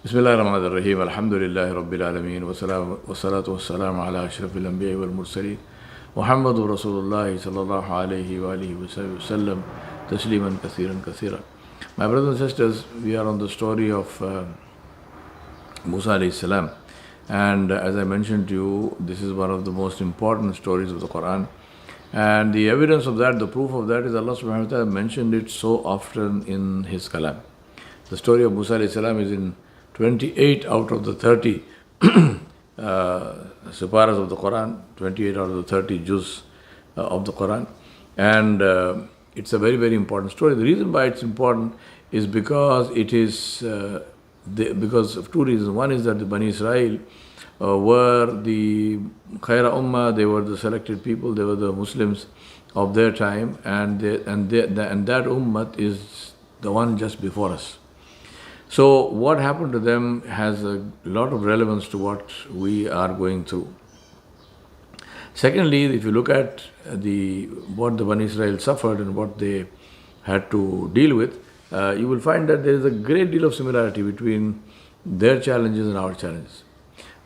Bismillah ar-Rahman ar-Rahim. Alhamdulillahi Rabbil Alameen. Wassalatu wassalamu ala ashrafil Anbiya wal Mursaleen. Muhammadur Rasulullah sallallahu alayhi wa alihi wa sallam. Tasliman kathiran kathira. My brothers and sisters, we are on the story of Musa alayhi salam. And as I mentioned to you, this is one of the most important stories of the Quran. And the evidence of that, the proof of that is Allah subhanahu wa ta'ala mentioned it so often in His Kalam. The story of Musa alayhi salam is in 28 out of the 30 separas of the Quran, 28 out of the 30 juz of the Quran. And it's a very, very important story. The reason why it's important is because it is because of two reasons. One is that the Bani Israel were the Khaira Ummah, they were the selected people, they were the Muslims of their time, and that Ummah is the one just before us. So what happened to them has a lot of relevance to what we are going through. Secondly, if you look at what the Bani Israel suffered and what they had to deal with, you will find that there is a great deal of similarity between their challenges and our challenges.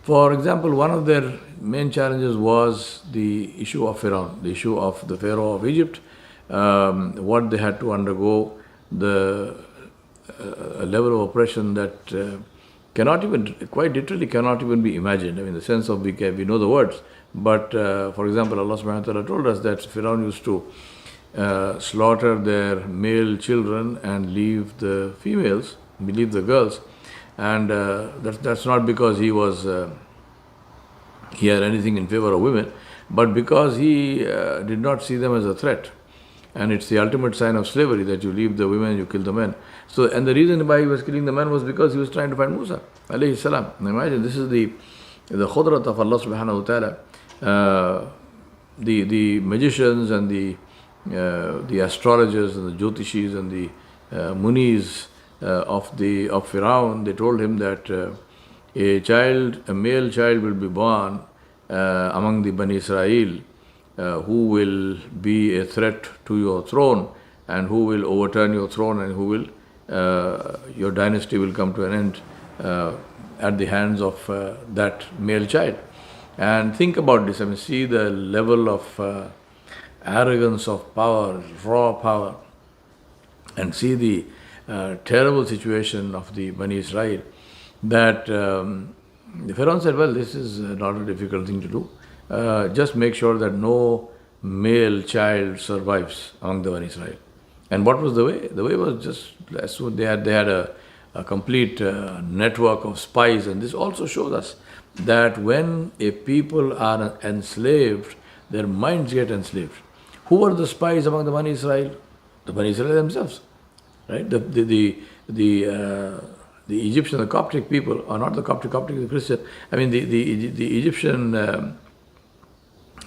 For example, one of their main challenges was the issue of Pharaoh, the issue of the Pharaoh of Egypt, what they had to undergo, a level of oppression that cannot even, quite literally cannot even be imagined. I mean, the sense of we know the words, but for example, Allah subhanahu wa ta'ala told us that Pharaoh used to slaughter their male children and leave the females, leave the girls, and that's not because he had anything in favor of women, but because he did not see them as a threat. And it's the ultimate sign of slavery that you leave the women, you kill the men. So, and the reason why he was killing the men was because he was trying to find Musa alayhi salam. Now imagine, this is the khudrat of Allah subhanahu wa ta'ala. The magicians and the astrologers and the jyotishis and the munis of Pharaoh, they told him that a male child will be born among the Bani Israel, who will be a threat to your throne and who will overturn your throne and who will, your dynasty will come to an end at the hands of that male child. And think about this, I mean, see the level of arrogance of power, raw power, and see the terrible situation of the Bani Israel, that the Pharaoh said, well, this is not a difficult thing to do. Just make sure that no male child survives among the Bani Israel. And what was the way? The way was just, so they had a complete network of spies, and this also shows us that when a people are enslaved, their minds get enslaved. Who were the spies among the Bani Israel? The Bani Israel themselves, right? The Egyptian, the Coptic people, or not the Coptic, the Christian. I mean the Egyptian.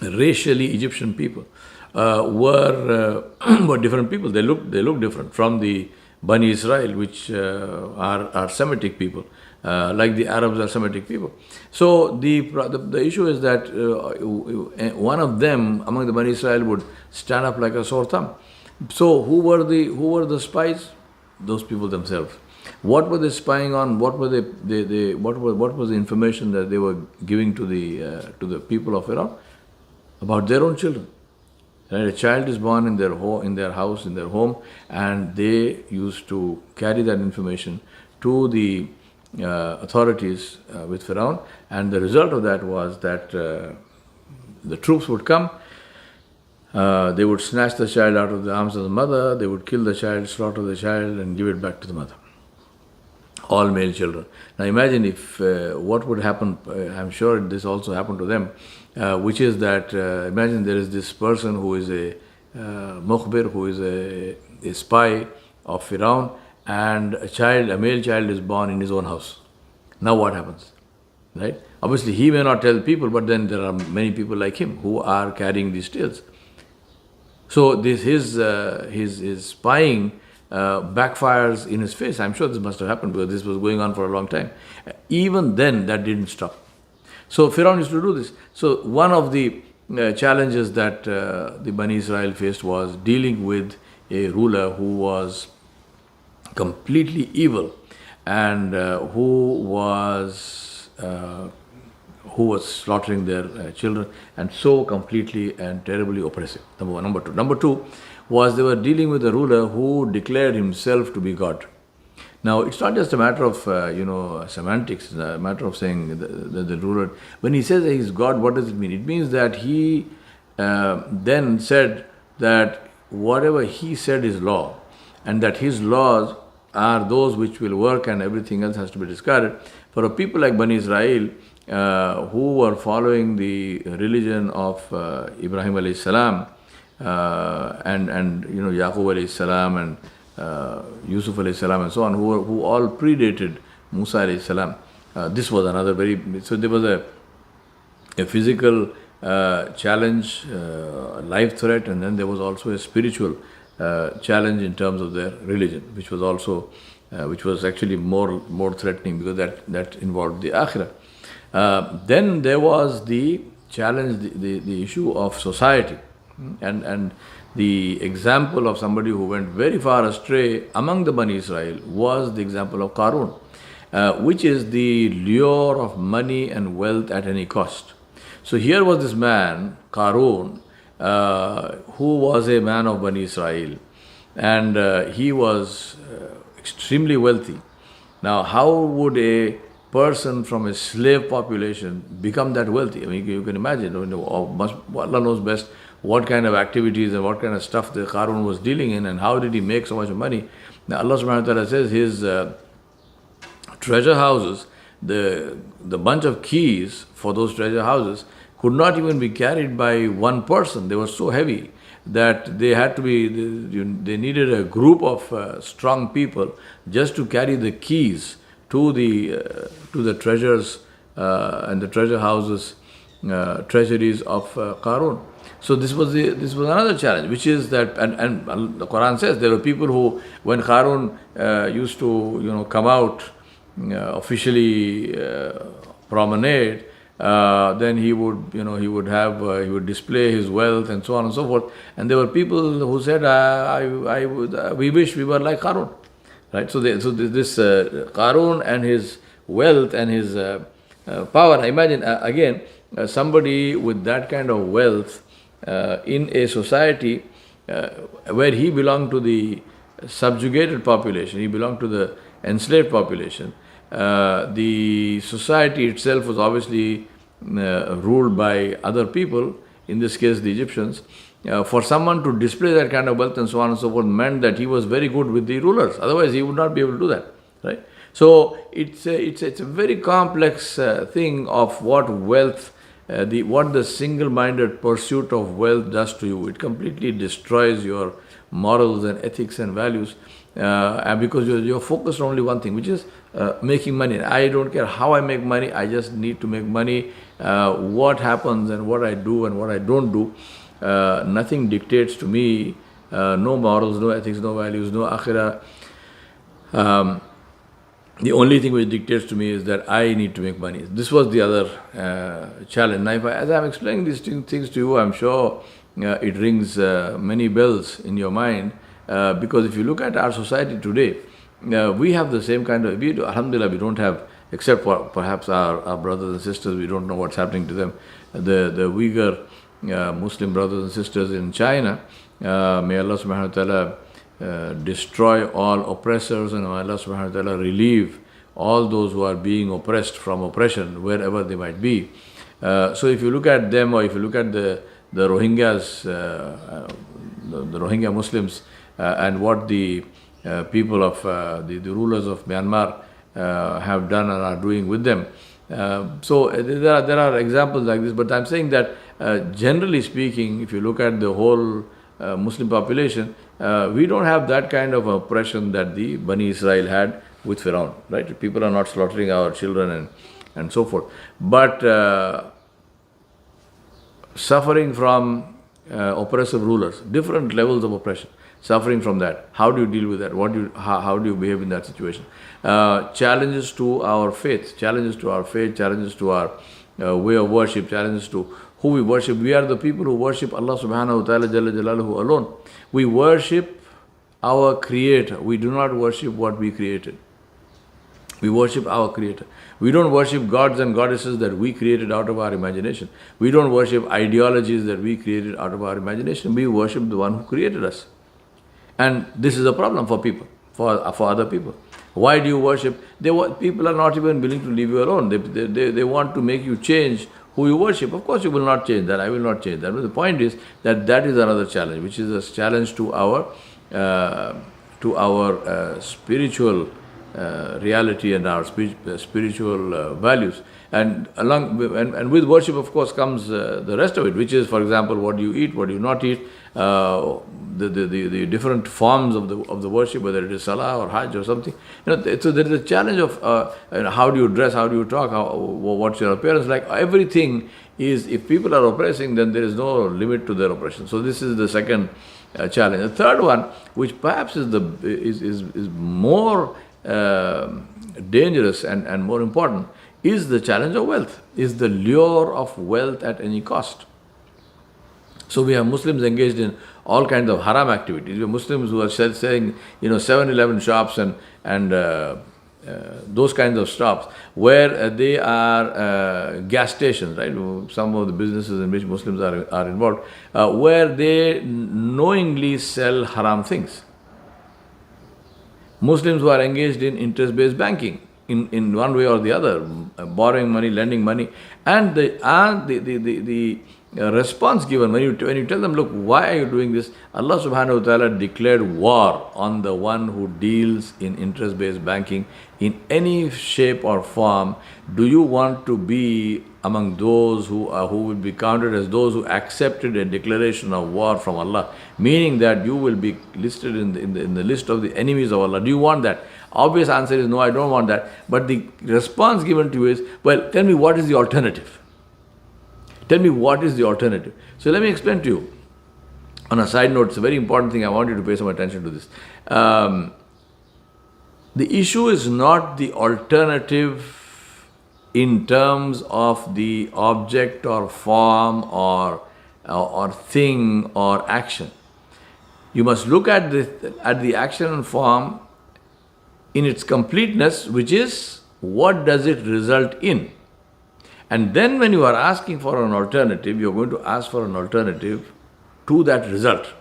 Racially Egyptian people were different people. They look different from the Bani Israel, which are Semitic people, like the Arabs are Semitic people. So the issue is that one of them among the Bani Israel would stand up like a sore thumb. So who were the spies? Those people themselves. What were they spying on? What were what was the information that they were giving to the people of Iran? About their own children. Right? A child is born in their house, in their home, and they used to carry that information to the authorities with Pharaoh, and the result of that was that the troops would come, they would snatch the child out of the arms of the mother, they would kill the child, slaughter the child, and give it back to the mother. All male children. Now imagine if what would happen, I'm sure this also happened to them, which is that imagine there is this person who is a mukhbir, who is a spy of Pharaoh, and a male child is born in his own house. Now what happens? Right? Obviously he may not tell people, but then there are many people like him who are carrying these tales. So this his spying backfires in his face. I'm sure this must have happened because this was going on for a long time. Even then, that didn't stop. So Pharaoh used to do this. So one of the challenges that the Bani Israel faced was dealing with a ruler who was completely evil and who was slaughtering their children, and so completely and terribly oppressive. Number one. Number two. Number two was they were dealing with a ruler who declared himself to be God. Now, it's not just a matter of, semantics, it's a matter of saying the ruler, when he says that he's God, what does it mean? It means that he then said that whatever he said is law, and that his laws are those which will work and everything else has to be discarded. For a people like Bani Israel, who were following the religion of Ibrahim alayhi salam, and Yaqub alayhi salam, and Yusuf alayhi salam, and so on, who all predated Musa alayhi salam. This was another so there was a physical challenge, life threat, and then there was also a spiritual challenge in terms of their religion, which was actually more threatening, because that involved the akhirah. Then there was the challenge, the issue of society, and the example of somebody who went very far astray among the Bani Israel was the example of Qarun, which is the lure of money and wealth at any cost. So here was this man, Qarun, who was a man of Bani Israel, and he was extremely wealthy. Now, how would a person from a slave population become that wealthy? I mean, you can imagine, Allah knows best what kind of activities and what kind of stuff the Qarun was dealing in, and how did he make so much money. Now, Allah subhanahu wa ta'ala says his treasure houses, the bunch of keys for those treasure houses could not even be carried by one person. They were so heavy that they had to be, they needed a group of strong people just to carry the keys to the treasures and the treasure houses, treasuries of Qarun. So this was another challenge, which is that, and the Quran says there were people who, when Qarun used to come out officially promenade, then he would display his wealth and so on and so forth. And there were people who said, we wish we were like Qarun, right? So this Qarun and his wealth and his power. Imagine again somebody with that kind of wealth in a society where he belonged to the subjugated population, he belonged to the enslaved population. The society itself was obviously ruled by other people, in this case the Egyptians. For someone to display that kind of wealth and so on and so forth meant that he was very good with the rulers. Otherwise, he would not be able to do that, right? So it's a very complex thing of what wealth, what the single-minded pursuit of wealth does to you. It completely destroys your morals and ethics and values, and because you're focused on only one thing, which is making money. I don't care how I make money, I just need to make money. What happens and what I do and what I don't do, nothing dictates to me, no morals, no ethics, no values, no akhirah. The only thing which dictates to me is that I need to make money. This was the other challenge. Now, as I'm explaining these things to you, I'm sure it rings many bells in your mind, because if you look at our society today, we have the same kind of, alhamdulillah, we don't have, except for perhaps our brothers and sisters, we don't know what's happening to them. The Uyghur Muslim brothers and sisters in China, may Allah subhanahu wa ta'ala destroy all oppressors, and may Allah subhanahu wa ta'ala relieve all those who are being oppressed from oppression, wherever they might be. So if you look at them, or if you look at the Rohingyas, the Rohingya Muslims, and what the people of the rulers of Myanmar have done and are doing with them. So there are examples like this, but I'm saying that generally speaking, if you look at the whole Muslim population, we don't have that kind of oppression that the Bani Israel had with Firaun, right? People are not slaughtering our children and so forth. But suffering from oppressive rulers, different levels of oppression, suffering from that. How do you deal with that? How do you behave in that situation? Challenges to our faith, challenges to our way of worship, challenges to who we worship. We are the people who worship Allah subhanahu wa ta'ala Jalla Jalaluhu alone. We worship our Creator. We do not worship what we created. We worship our Creator. We don't worship gods and goddesses that we created out of our imagination. We don't worship ideologies that we created out of our imagination. We worship the one who created us. And this is a problem for people, for other people. Why do you worship? People are not even willing to leave you alone. They want to make you change who you worship. Of course, you will not change that. I will not change that. But the point is that is another challenge, which is a challenge to our spiritual reality and our spiritual values. And with worship, of course, comes the rest of it, which is, for example, what do you eat, what do you not eat, the different forms of the worship, whether it is salah or hajj or something. So there is a challenge of how do you dress, how do you talk, what's your appearance like. Everything is, if people are oppressing, then there is no limit to their oppression. So this is the second challenge. The third one, which perhaps is more dangerous and more important, is the challenge of wealth, is the lure of wealth at any cost. So we have Muslims engaged in all kinds of haram activities. We have Muslims who are selling, 7-Eleven shops and those kinds of shops where they are gas stations, right? Some of the businesses in which Muslims are involved, where they knowingly sell haram things. Muslims who are engaged in interest-based banking in one way or the other, borrowing money, lending money, and the response given when you tell them, look, why are you doing this? Allah subhanahu wa ta'ala declared war on the one who deals in interest-based banking in any shape or form. Do you want to be among those who will be counted as those who accepted a declaration of war from Allah, meaning that you will be listed in the list of the enemies of Allah? Do you want that? Obvious answer is no, I don't want that. But the response given to you is, well, tell me what is the alternative? Tell me what is the alternative. So let me explain to you. On a side note, it's a very important thing. I want you to pay some attention to this. The issue is not the alternative in terms of the object or form or thing or action. You must look at the action and form in its completeness, which is what does it result in. And then when you are asking for an alternative, you are going to ask for an alternative to that result.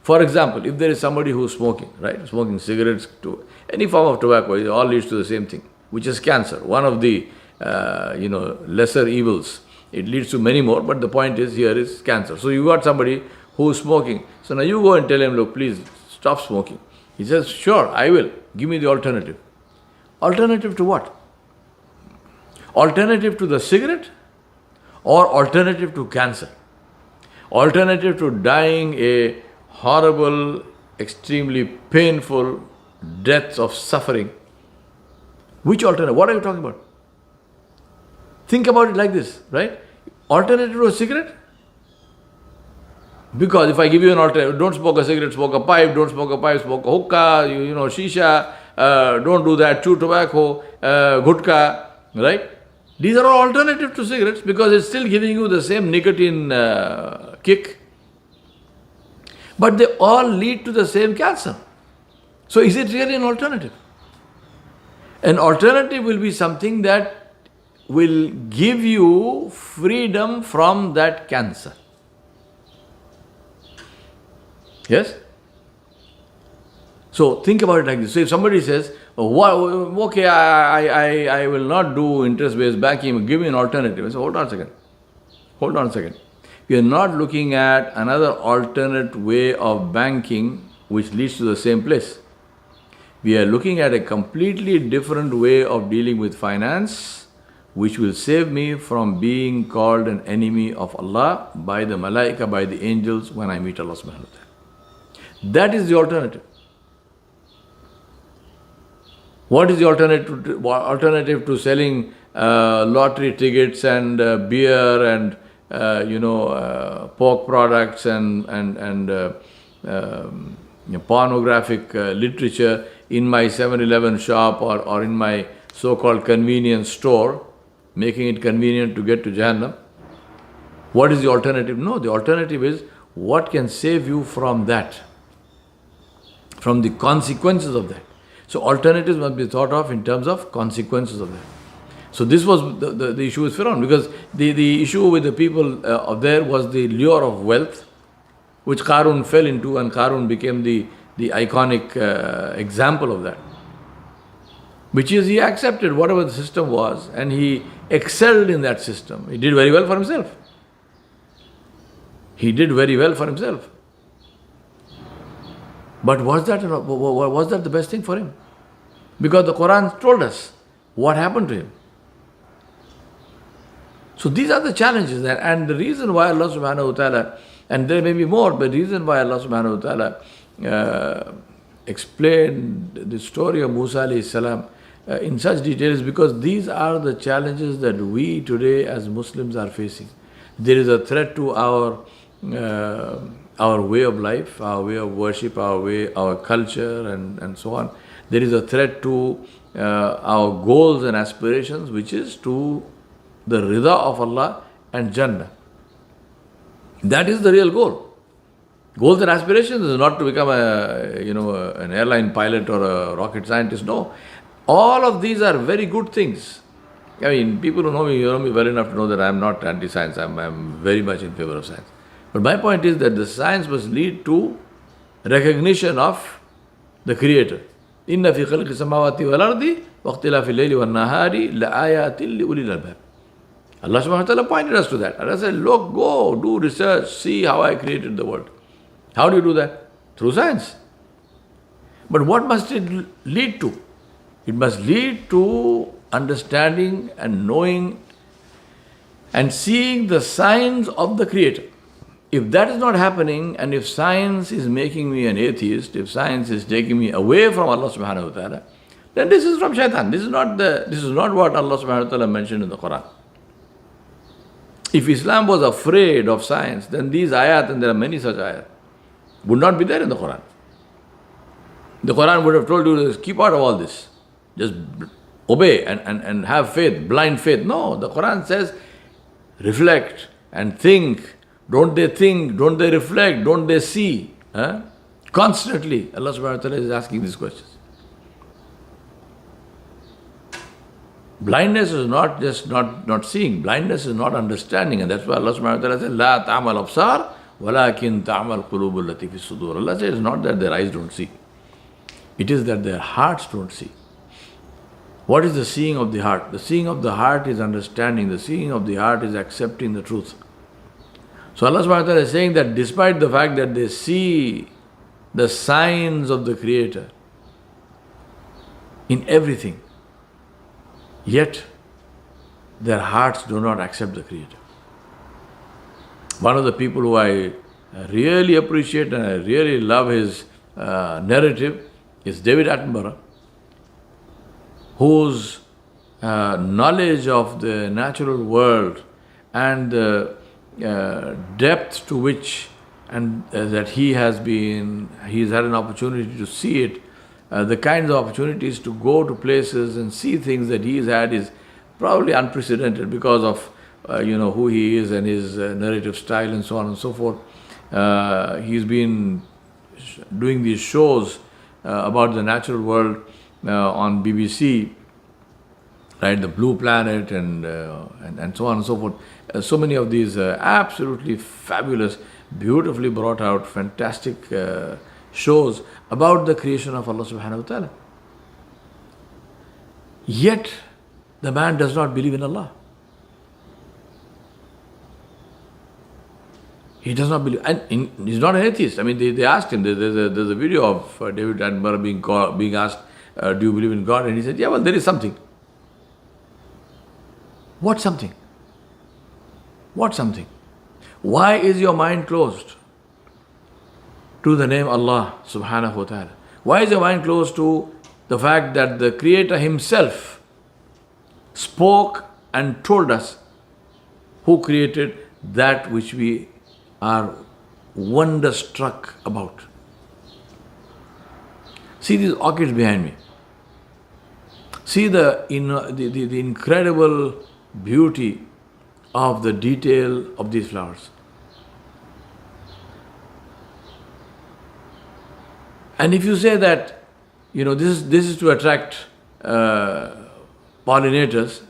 For example, if there is somebody who is smoking, right? Smoking cigarettes, to any form of tobacco, it all leads to the same thing, which is cancer. One of the lesser evils. It leads to many more, but the point is here is cancer. So you got somebody who is smoking. So now you go and tell him, look, please stop smoking. He says, sure, I will. Give me the alternative. Alternative to what? Alternative to the cigarette or alternative to cancer? Alternative to dying a horrible, extremely painful death of suffering. Which alternative? What are you talking about? Think about it like this, right? Alternative to a cigarette? Because if I give you an alternative, don't smoke a cigarette, smoke a pipe, don't smoke a pipe, smoke a hookah, shisha, don't do that, chew tobacco, gutka, right? These are all alternative to cigarettes because it's still giving you the same nicotine kick. But they all lead to the same cancer. So is it really an alternative? An alternative will be something that will give you freedom from that cancer. Yes? So think about it like this. So if somebody says, okay, I will not do interest-based banking, give me an alternative. I say, hold on a second. We are not looking at another alternate way of banking which leads to the same place. We are looking at a completely different way of dealing with finance, which will save me from being called an enemy of Allah by the malaika, by the angels when I meet Allah subhanahu wa ta'ala. That is the alternative. What is the alternative to selling lottery tickets and beer and pork products and pornographic literature in my 7-Eleven shop or in my so-called convenience store, making it convenient to get to Jahannam? What is the alternative? No, the alternative is what can save you from that, from the consequences of that. So alternatives must be thought of in terms of consequences of that. So this was the issue with Fir'aun, because the issue with the people of there was the lure of wealth, which Qarun fell into, and Qarun became the iconic example of that. Which is, he accepted whatever the system was and he excelled in that system. He did very well for himself. He did very well for himself. But was that the best thing for him? Because the Quran told us what happened to him. So these are the challenges there, and the reason why Allah subhanahu wa ta'ala, and there may be more, but the reason why Allah subhanahu wa ta'ala explained the story of Musa alayhi salam in such detail is because these are the challenges that we today as Muslims are facing. There is a threat to our way of life, our way of worship, our culture, and so on. There is a threat to our goals and aspirations, which is to the rida of Allah and Jannah. That is the real goal. Goals and aspirations is not to become an airline pilot or a rocket scientist. No. All of these are very good things. I mean, people who know me well enough to know that I am not anti-science. I am very much in favor of science. But my point is that the science must lead to recognition of the Creator. Inna fi khalqi samawati wal ardi wa ikhtilafi al-layli wan nahari la ayatin li ulil albab. Allah subhanahu wa ta'ala pointed us to that. Allah said, look, go, do research, see how I created the world. How do you do that? Through science. But what must it lead to? It must lead to understanding and knowing and seeing the signs of the Creator. If that is not happening, and if science is making me an atheist, if science is taking me away from Allah subhanahu wa ta'ala, then this is from shaitan. This is not what Allah subhanahu wa ta'ala mentioned in the Quran. If Islam was afraid of science, then these ayat, and there are many such ayat, would not be there in the Quran. The Quran would have told you to keep out of all this. Just obey and have faith, blind faith. No, the Quran says, reflect and think. Don't they think? Don't they reflect? Don't they see? Constantly, Allah subhanahu wa ta'ala is asking these questions. Blindness is not just not seeing. Blindness is not understanding. And that's why Allah subhanahu wa ta'ala says, La ta'amal absar, walakin ta'amal qulubul lati fi sudur. Allah says, it's not that their eyes don't see. It is that their hearts don't see. What is the seeing of the heart? The seeing of the heart is understanding. The seeing of the heart is accepting the truth. So Allah subhanahu wa ta'ala is saying that despite the fact that they see the signs of the Creator in everything, yet their hearts do not accept the Creator. One of the people who I really appreciate and I really love his narrative is David Attenborough, whose knowledge of the natural world and the depth to which and that he's had an opportunity to see it, the kinds of opportunities to go to places and see things that he's had is probably unprecedented because of who he is and his narrative style and so on and so forth. He's been doing these shows about the natural world on BBC, right? The Blue Planet and so on and so forth. So many of these absolutely fabulous, beautifully brought out, fantastic shows about the creation of Allah subhanahu wa ta'ala. Yet, the man does not believe in Allah. He does not believe, and he's not an atheist. I mean, they asked him, there's a video of David Attenborough being asked, do you believe in God? And he said, yeah, well, there is something. What something? What something? Why is your mind closed to the name Allah subhanahu wa ta'ala? Why is your mind closed to the fact that the Creator Himself spoke and told us who created that which we are wonderstruck about? See these orchids behind me. See the incredible beauty of the detail of these flowers. And if you say that this is to attract pollinators.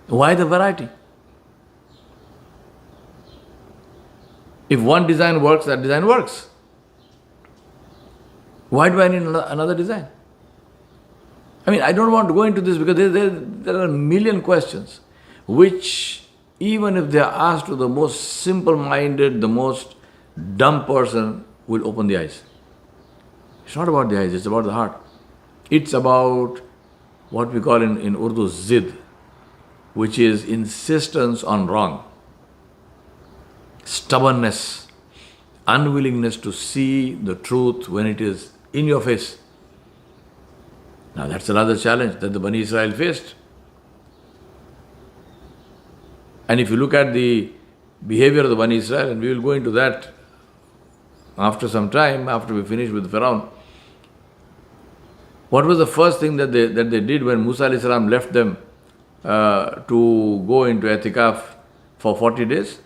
Why the variety? If one design works, that design works. Why do I need another design? I don't want to go into this because there are a million questions which, even if they are asked to the most simple-minded, the most dumb person, will open the eyes. It's not about the eyes, it's about the heart. It's about what we call in Urdu zid, which is insistence on wrong, stubbornness, unwillingness to see the truth when it is in your face. Now that's another challenge that the Bani Israel faced. And if you look at the behavior of the Bani Israel, and we will go into that after some time, after we finish with Pharaoh, what was the first thing that they did when Musa alayhi salam left them to go into I'tikaf for 40 days?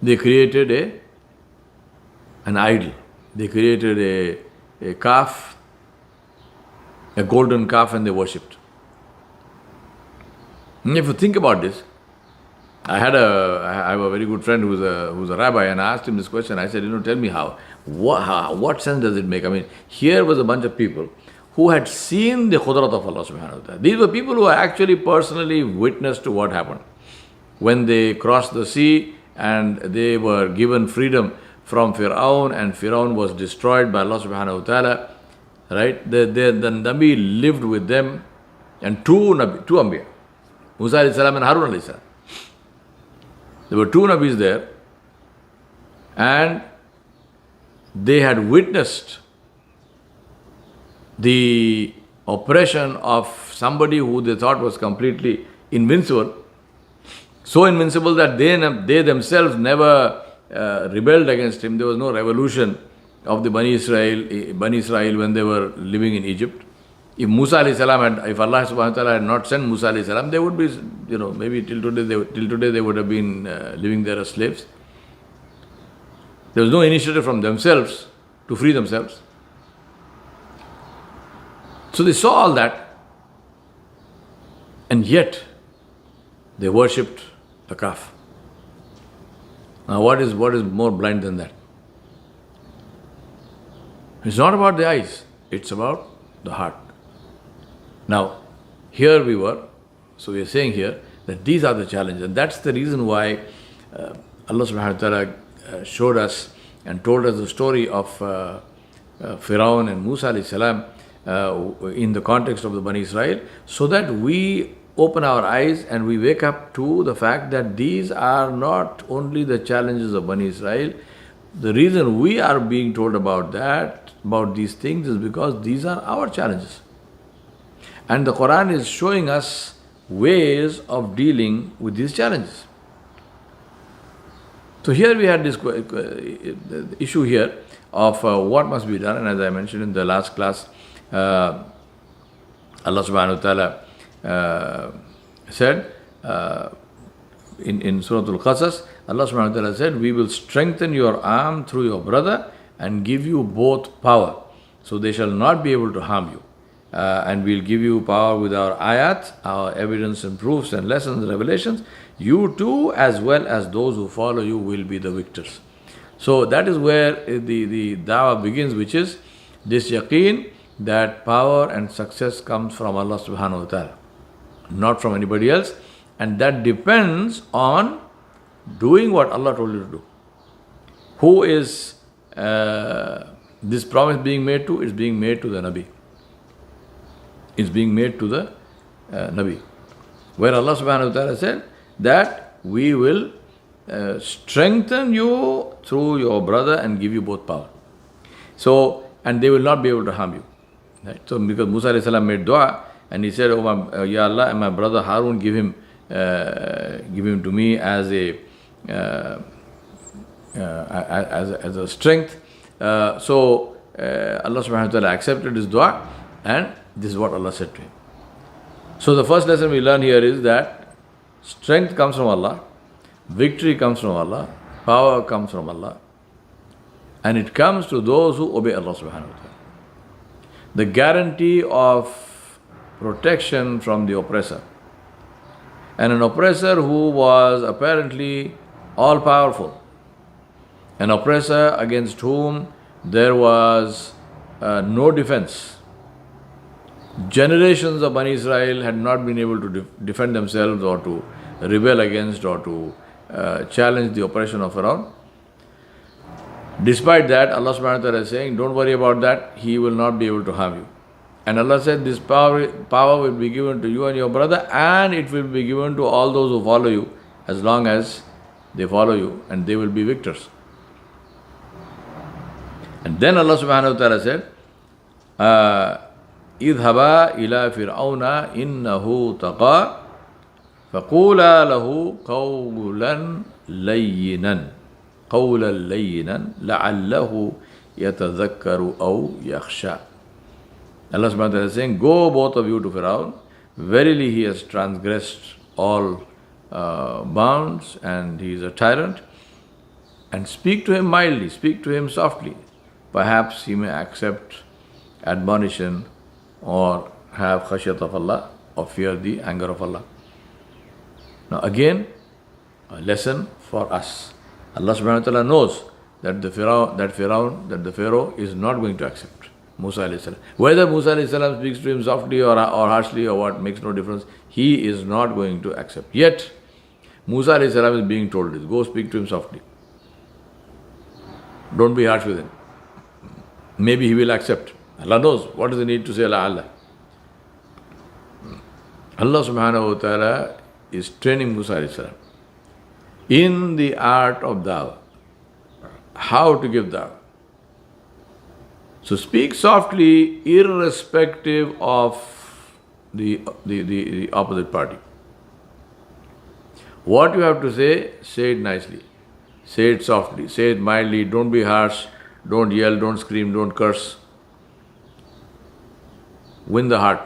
They created an idol. They created a calf, a golden calf, and they worshipped. And if you think about this, I have a very good friend who's a rabbi, and I asked him this question. I said, tell me what sense does it make? Here was a bunch of people who had seen the khudrat of Allah subhanahu wa ta'ala. These were people who actually personally witnessed to what happened. When they crossed the sea and they were given freedom from Fir'aun, and Fir'aun was destroyed by Allah subhanahu wa ta'ala, right? The Nabi lived with them, and two Anbiya, Musa alayhi salam and Harun alayhi salam. There were two Nabis there, and they had witnessed the oppression of somebody who they thought was completely invincible, so invincible that they themselves never rebelled against him. There was no revolution of the Bani Israel when they were living in Egypt. If Musa alayhi salam if Allah subhanahu wa ta'ala had not sent Musa alayhi salam, they would be, maybe till today they would have been living there as slaves. There was no initiative from themselves to free themselves. So they saw all that, and yet they worshipped a calf. Now what is more blind than that? It's not about the eyes, it's about the heart. Now, here we were, so we are saying here that these are the challenges, and that's the reason why Allah subhanahu wa ta'ala showed us and told us the story of Fir'aun and Musa alayhi salam in the context of the Bani Israel, so that we open our eyes and we wake up to the fact that these are not only the challenges of Bani Israel. The reason we are being told about these things, is because these are our challenges. And the Quran is showing us ways of dealing with these challenges. So here we had this issue here of what must be done, and as I mentioned in the last class, Allah subhanahu wa ta'ala said in Surah Al-Qasas, Allah subhanahu wa ta'ala said, we will strengthen your arm through your brother and give you both power, so they shall not be able to harm you. And we'll give you power with our ayat, our evidence and proofs and lessons and revelations. You too, as well as those who follow you, will be the victors. So that is where the da'wah begins, which is this yaqeen that power and success comes from Allah subhanahu wa ta'ala, not from anybody else. And that depends on doing what Allah told you to do. Who is this promise being made to? It's being made to the Nabi. It's being made to the Nabi. Where Allah subhanahu wa ta'ala said that we will strengthen you through your brother and give you both power. So, and they will not be able to harm you. Right? So, because Musa alayhi salam made dua, and he said, Ya Allah, and my brother Harun, give him to me as a strength. So Allah subhanahu wa ta'ala accepted his dua, and this is what Allah said to him. So the first lesson we learn here is that strength comes from Allah, victory comes from Allah, power comes from Allah, and it comes to those who obey Allah subhanahu wa ta'ala. the guarantee of protection from the oppressor. And an oppressor who was apparently all powerful, an oppressor against whom there was no defense. Generations of Bani Israel had not been able to defend themselves or to rebel against or to challenge the oppression of Pharaoh. Despite that, Allah subhanahu wa ta'ala is saying, don't worry about that, He will not be able to harm you. And Allah said, this power will be given to you and your brother, and it will be given to all those who follow you, as long as they follow you, and they will be victors. And then Allah subhanahu wa ta'ala said, اذهبا إلى فرعون إنه طغى فقولا له قولا لينا لعله يتذكر أو يخشى. Allah subhanahu wa ta'ala is saying, go both of you to Pharaoh. Verily he has transgressed all bounds and he is a tyrant. And speak to him mildly, speak to him softly. Perhaps he may accept admonition or have khashyat of Allah or fear the anger of Allah. Now again, a lesson for us. Allah subhanahu wa ta'ala knows that the Pharaoh is not going to accept Musa alayhi salam. Whether Musa alayhi salam speaks to him softly or harshly or what, makes no difference. He is not going to accept. Yet, Musa alayhi salam is being told this. Go speak to him softly. Don't be harsh with him. Maybe he will accept. Allah knows. What is the need to say Allah? Allah subhanahu wa ta'ala is training Musa alayhi salam in the art of dawah. How to give dawah. So speak softly irrespective of the opposite party. What you have to say it nicely. Say it softly, say it mildly, don't be harsh, don't yell, don't scream, don't curse. Win the heart.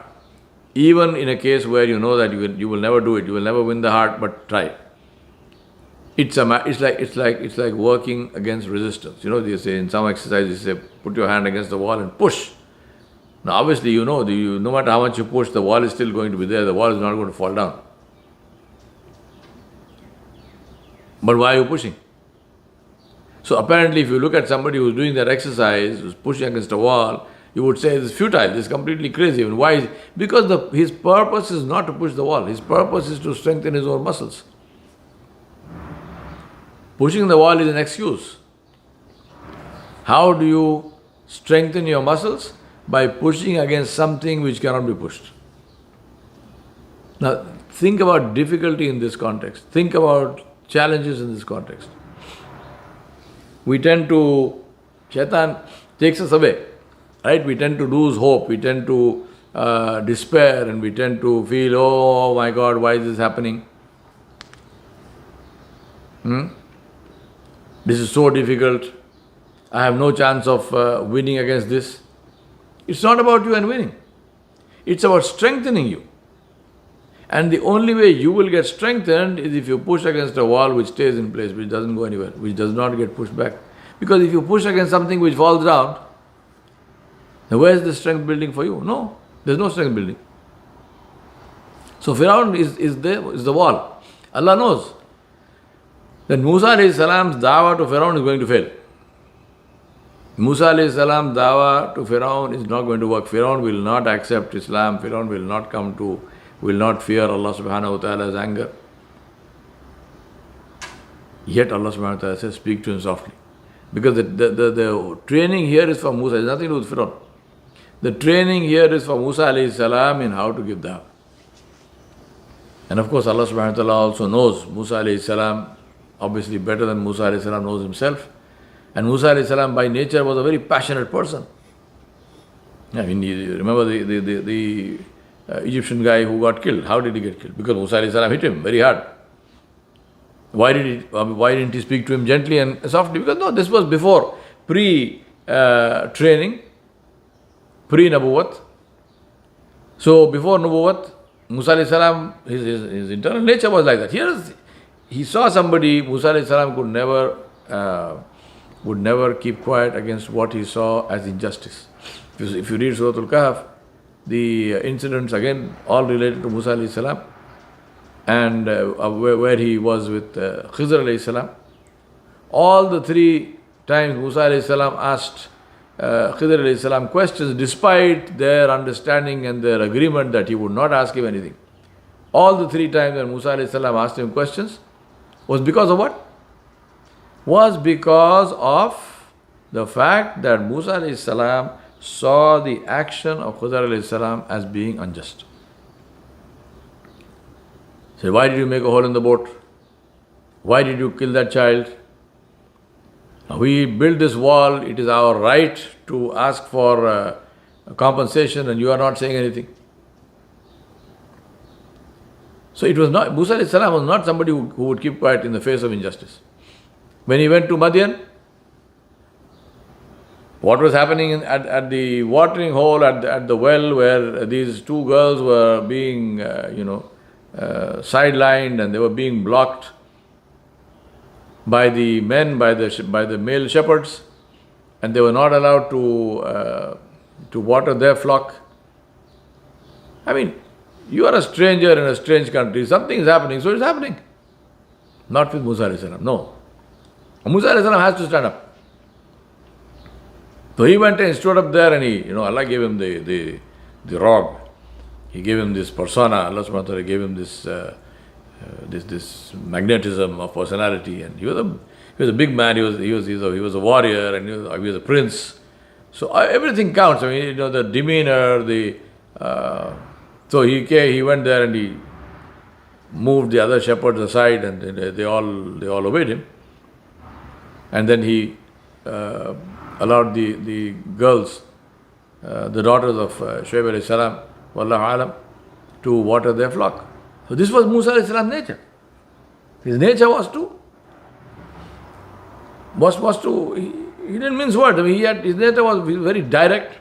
Even in a case where you know that you will never do it, you will never win the heart, but try. It's like working against resistance. You know, they say in some exercises, they say, put your hand against the wall and push. Now obviously no matter how much you push, the wall is still going to be there, the wall is not going to fall down. But why are you pushing? So apparently if you look at somebody who's doing that exercise, who's pushing against a wall, you would say this is futile, this is completely crazy. And why? Because his purpose is not to push the wall, his purpose is to strengthen his own muscles. Pushing the wall is an excuse. How do you strengthen your muscles? By pushing against something which cannot be pushed. Now, think about difficulty in this context. Think about challenges in this context. We tend to, Shaitan takes us away, right? We tend to lose hope, we tend to despair, and we tend to feel, oh my God, why is this happening? This is so difficult. I have no chance of winning against this. It's not about you and winning. It's about strengthening you. And the only way you will get strengthened is if you push against a wall which stays in place, which doesn't go anywhere, which does not get pushed back. Because if you push against something which falls down, then where is the strength building for you? No, there's no strength building. So Fir'aun is the wall. Allah knows that Musa alayhi salam's dawah to Fir'aun is going to fail. Musa alayhi salam's dawah to Fir'aun is not going to work. Fir'aun will not accept Islam. Fir'aun will not fear Allah subhanahu wa ta'ala's anger. Yet Allah subhanahu wa ta'ala says, speak to him softly. Because the training here is for Musa, it has nothing to do with Fir'aun. The training here is for Musa alayhi salam in how to give dawah. And of course Allah subhanahu wa ta'ala also knows Musa alayhi salam obviously better than Musa alayhi salam knows himself. And Musa alayhi salam by nature was a very passionate person. I mean, you remember the Egyptian guy who got killed. How did he get killed? Because Musa alayhi salam hit him very hard. Why didn't he speak to him gently and softly? Because no, this was before, pre-training, pre-Nabuwat. So before Nabuwat, Musa alayhi salam, his internal nature was like that. He saw somebody, Musa alayhi salam would never keep quiet against what he saw as injustice. If If you read Surah Al-Kahf, the incidents again all related to Musa alayhi salam, and where he was with Khizr alayhi salam. All the three times Musa alayhi salam asked Khidr alayhi salam questions, despite their understanding and their agreement that he would not ask him anything. All the three times when Musa alayhi salam asked him questions was because of what? Was because of the fact that Musa alayhi salam saw the action of Khidr alayhi salam as being unjust. He said, why did you make a hole in the boat? Why did you kill that child? We built this wall, it is our right to ask for compensation, and you are not saying anything. So it was not, Musa alayhi salam was not somebody who would keep quiet in the face of injustice. When he went to Madian, what was happening at the watering hole, at the well, where these two girls were being, sidelined and they were being blocked by the men, by the male shepherds, and they were not allowed to water their flock. I mean, you are a stranger in a strange country, something is happening, so it's happening. Not with Musa alayhi salam, no. Musa alayhi salam has to stand up. So he went and stood up there, and Allah gave him the rod. He gave him this persona. Allah subhanahu wa ta'ala gave him this magnetism of personality, and he was a big man. He was a warrior, and he was a prince. So everything counts. I mean, the demeanor, so he went there and he moved the other shepherds aside, and they all obeyed him. And then he allowed the girls, the daughters of Shuaib alayhi salam, wallahu alam, to water their flock. So this was Musa alayhi salam's nature. His nature was to, he didn't mince words. I mean, his nature was very direct,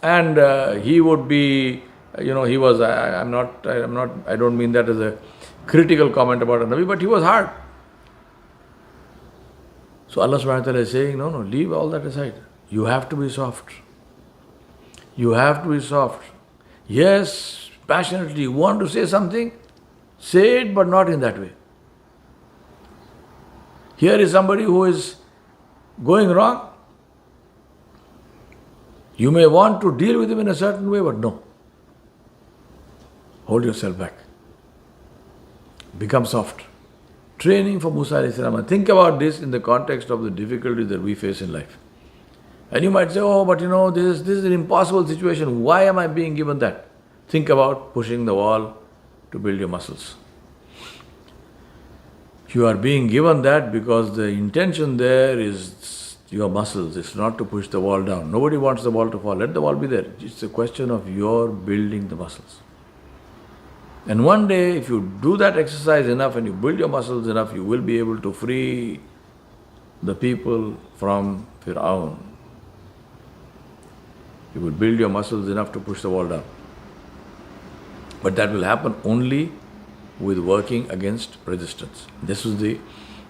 and he would be, he was, I don't mean that as a critical comment about a Nabi, but he was hard. So Allah subhanahu wa ta'ala is saying, no, leave all that aside. You have to be soft. You have to be soft. Yes, passionately, you want to say something, say it, but not in that way. Here is somebody who is going wrong. You may want to deal with him in a certain way, but no. Hold yourself back. Become soft. Training for Musa alayhi salam. Think about this in the context of the difficulties that we face in life. And you might say, but this is an impossible situation. Why am I being given that? Think about pushing the wall to build your muscles. You are being given that because the intention there is your muscles. It's not to push the wall down. Nobody wants the wall to fall. Let the wall be there. It's a question of your building the muscles. And one day, if you do that exercise enough and you build your muscles enough, you will be able to free the people from Fir'aun. You will build your muscles enough to push the wall down. But that will happen only with working against resistance. This was the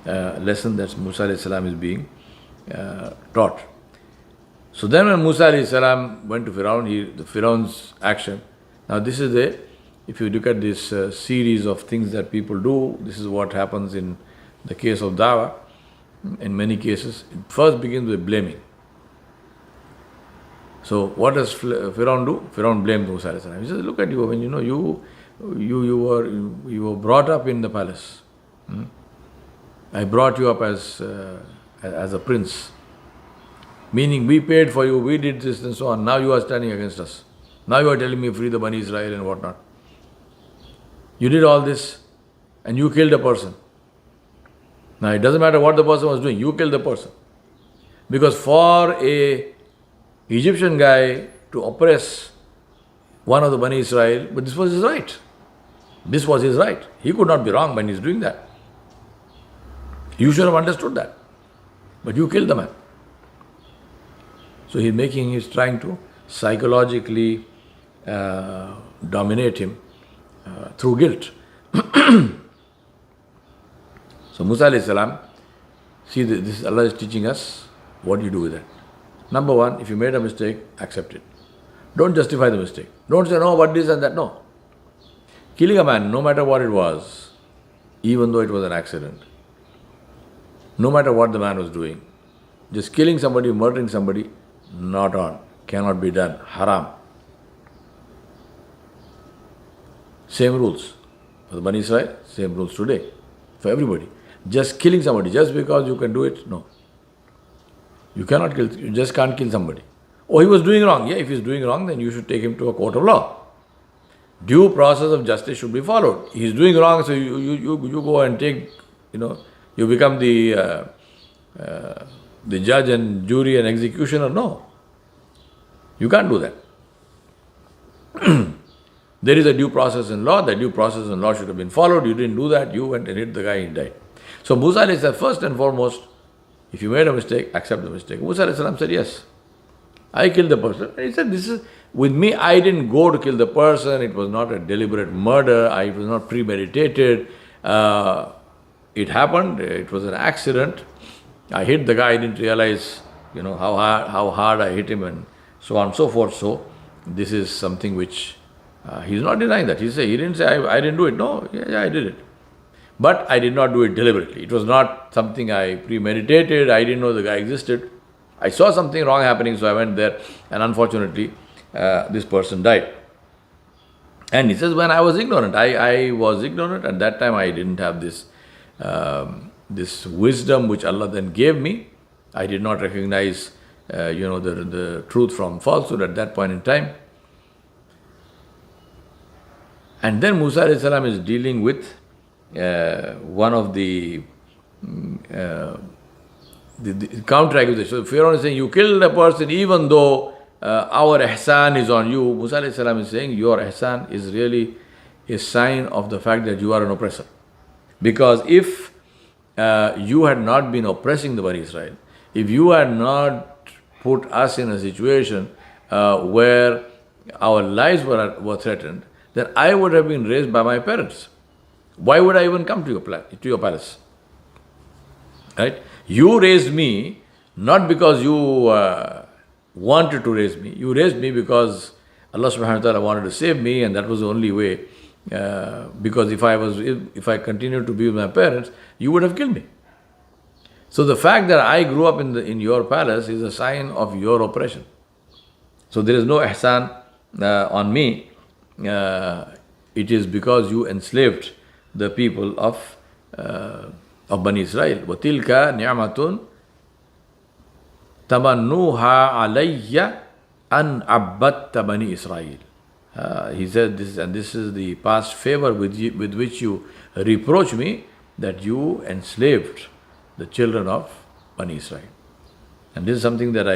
lesson that Musa alayhi salam is being taught. So then when Musa alayhi salam went to Fir'aun, the Fir'aun's action. Now this is if you look at this series of things that people do, this is what happens in the case of dawah. In many cases, it first begins with blaming. So what does Fir'aun do? Fir'aun blamed Musa alayhi salam. He says, look at you, when you were brought up in the palace. I brought you up as a prince. Meaning we paid for you, we did this and so on. Now you are standing against us. Now you are telling me free the Bani Israel and whatnot. You did all this and you killed a person. Now it doesn't matter what the person was doing, you killed the person. Because for a Egyptian guy to oppress one of the Bani Israel, but this was his right. This was his right. He could not be wrong when he's doing that. You should have understood that. But you killed the man. So he's trying to psychologically dominate him through guilt. So Musa alayhi salam, Allah is teaching us what you do with it. Number one, if you made a mistake, accept it. Don't justify the mistake. Don't say, no, what this and that. No. Killing a man, no matter what it was, even though it was an accident, no matter what the man was doing, just killing somebody, murdering somebody, not on, cannot be done, haram. Same rules for the Bani Israel, same rules today for everybody. Just killing somebody, just because you can do it, no. You cannot kill, you just can't kill somebody. Oh, he was doing wrong. Yeah, if he's doing wrong, then you should take him to a court of law. Due process of justice should be followed. He's doing wrong, so you go and take, you become the judge and jury and executioner. No. You can't do that. There is a due process in law. The due process in law should have been followed. You didn't do that. You went and hit the guy, he died. So Musa alayhi salam, first and foremost, if you made a mistake, accept the mistake. Musa alayhi salam said, yes, I killed the person. And he said, with me, I didn't go to kill the person. It was not a deliberate murder. It was not premeditated. It happened. It was an accident. I hit the guy. I didn't realize, how hard I hit him and so on and so forth. So this is something which he's not denying that. He didn't say, I didn't do it. No, yeah, I did it. But I did not do it deliberately. It was not something I premeditated. I didn't know the guy existed. I saw something wrong happening, so I went there, and unfortunately, this person died. And he says, when I was ignorant, I was ignorant. At that time, I didn't have this wisdom which Allah then gave me. I did not recognize, the truth from falsehood at that point in time. And then Musa alayhi salam is dealing with one of the counter-accusation. So Pharaoh is saying, you killed a person even though our ihsan is on you. Musa alayhi salam is saying, your ihsan is really a sign of the fact that you are an oppressor. Because if you had not been oppressing the Bani Israel, if you had not put us in a situation where our lives were threatened, then I would have been raised by my parents. Why would I even come to your palace? Right? You raised me not because you wanted to raise me. You raised me because Allah subhanahu wa ta'ala wanted to save me, and that was the only way. Because if I continued to be with my parents, you would have killed me. So the fact that I grew up in your palace is a sign of your oppression. So there is no ihsan on me. It is because you enslaved the people of Bani Israel. وَتِلْكَ نِعْمَةٌ تَمَنُّوهَا عَلَيَّ أَنْ عَبَّدْتَ بَنِي إِسْرَائِيل. He said this, and this is the past favor with which you reproach me, that you enslaved the children of Bani Israel. And this is something that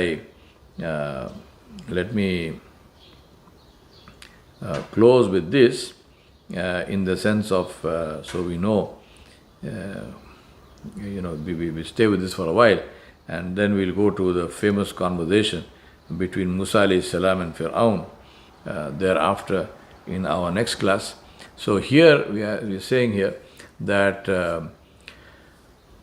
let me close with this in the sense of, so we know, we stay with this for a while, and then we'll go to the famous conversation between Musa alayhi salam and Fir'aun thereafter in our next class. So here we are saying here that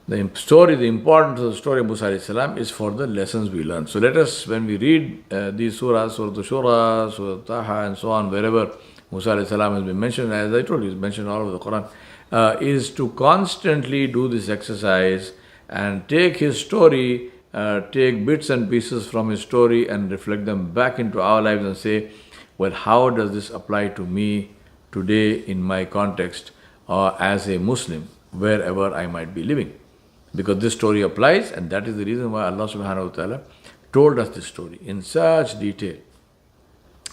the importance of the story of Musa alayhi salam is for the lessons we learn. So let us, when we read these surahs, Surah Shura, Surah Taha, and so on, wherever Musa alayhi salam has been mentioned, as I told you, it's mentioned all over the Quran, is to constantly do this exercise and take his story, take bits and pieces from his story and reflect them back into our lives and say, well, how does this apply to me today in my context or as a Muslim, wherever I might be living? Because this story applies, and that is the reason why Allah subhanahu wa ta'ala told us this story in such detail.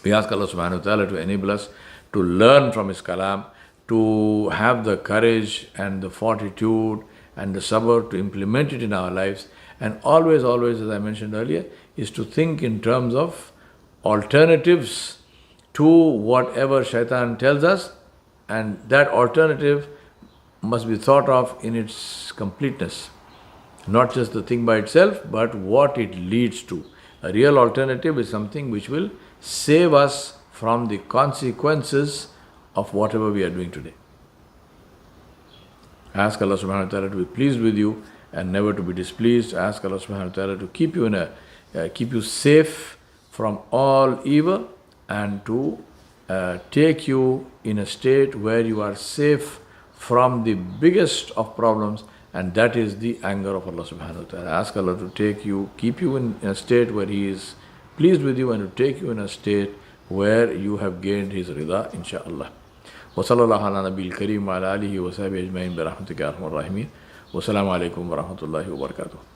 We ask Allah subhanahu wa ta'ala to enable us to learn from His kalam, to have the courage and the fortitude and the sabr to implement it in our lives, and always, as I mentioned earlier, is to think in terms of alternatives to whatever shaitan tells us, and that alternative must be thought of in its completeness. Not just the thing by itself, but what it leads to. A real alternative is something which will save us from the consequences of whatever we are doing today. Ask Allah subhanahu wa ta'ala to be pleased with you and never to be displeased. Ask Allah subhanahu wa ta'ala to keep you safe from all evil and to take you in a state where you are safe from the biggest of problems, and that is the anger of Allah subhanahu wa ta'ala. Ask Allah to keep you in a state where He is pleased with you, and to take you in a state where you have gained His rida, inshaAllah. وصلى الله على نبي الكريم وعلى آله وصحبه أجمعين برحمتك يا أرحم الراحمين. والسلام عليكم ورحمة الله وبركاته.